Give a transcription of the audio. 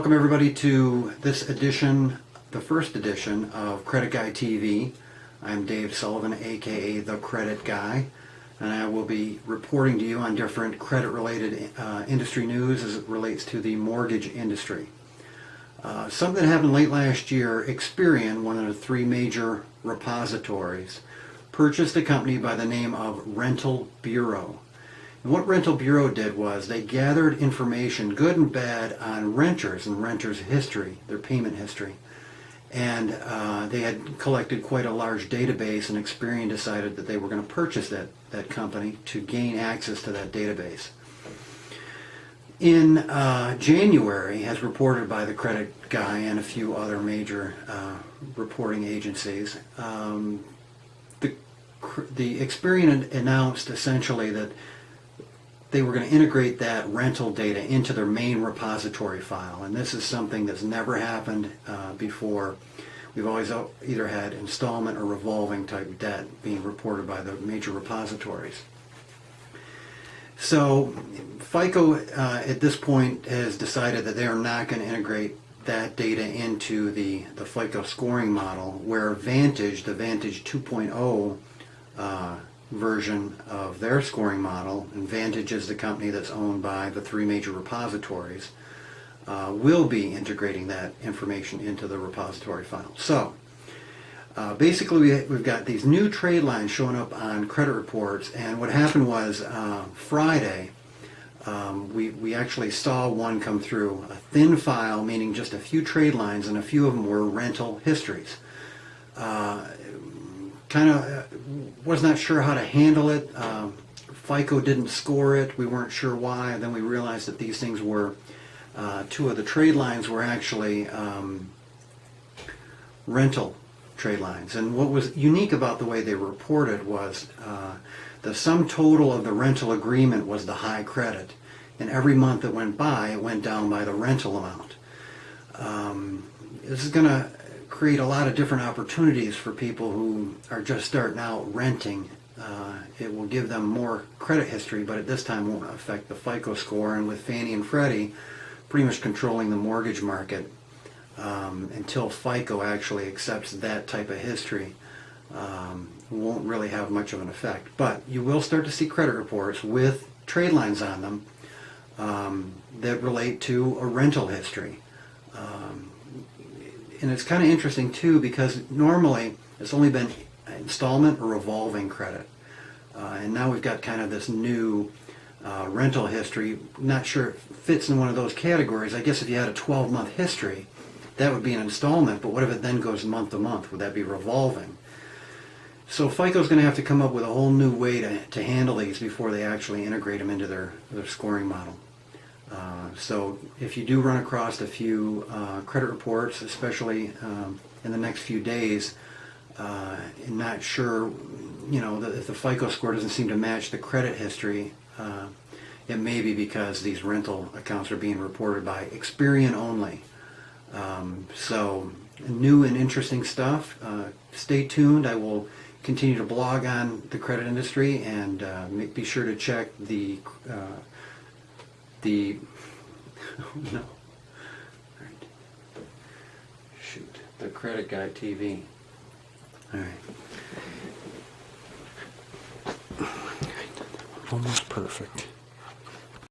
Welcome everybody to this edition, the first edition of Credit Guy TV. I'm Dave Sullivan, aka The Credit Guy, and I will be reporting to you on different credit-related industry news as it relates to the mortgage industry. Something that happened late last year, Experian, one of the three major repositories, purchased a company by the name of Rental Bureau. And what Rental Bureau did was they gathered information, good and bad, on renters and renters' history, their payment history. And they had collected quite a large database, and Experian decided that they were going to purchase that company to gain access to that database. In January, as reported by the Credit Guy and a few other major reporting agencies, the Experian announced essentially that they were going to integrate that rental data into their main repository file. And this is something that's never happened before. We've always either had installment or revolving type debt being reported by the major repositories. So FICO at this point has decided that they are not going to integrate that data into the FICO scoring model, where Vantage, the Vantage 2.0 version of their scoring model, and Vantage is the company that's owned by the three major repositories, will be integrating that information into the repository file. So basically we've got these new trade lines showing up on credit reports, and what happened was Friday we actually saw one come through, a thin file, meaning just a few trade lines, and a few of them were rental histories. Kind of was not sure how to handle it. FICO didn't score it. We weren't sure why. And then we realized that these things were, two of the trade lines were actually rental trade lines. And what was unique about the way they were reported was the sum total of the rental agreement was the high credit. And every month that went by, it went down by the rental amount. This is going to create a lot of different opportunities for people who are just starting out renting. It will give them more credit history, but at this time won't affect the FICO score. And with Fannie and Freddie pretty much controlling the mortgage market until FICO actually accepts that type of history, won't really have much of an effect. But you will start to see credit reports with trade lines on them that relate to a rental history. And it's kind of interesting too, because normally it's only been installment or revolving credit, and now we've got kind of this new rental history. Not sure it fits in one of those categories. I guess if you had a 12-month history, that would be an installment, but what if it then goes month to month? Would that be revolving? So FICO's going to have to come up with a whole new way to handle these before they actually integrate them into their scoring model. So if you do run across a few credit reports, especially in the next few days, and not sure, if the FICO score doesn't seem to match the credit history, it may be because these rental accounts are being reported by Experian only. So new and interesting stuff. Stay tuned. I will continue to blog on the credit industry, and be sure to check the no. Right. Shoot. The Credit Guy TV. All right. Almost perfect.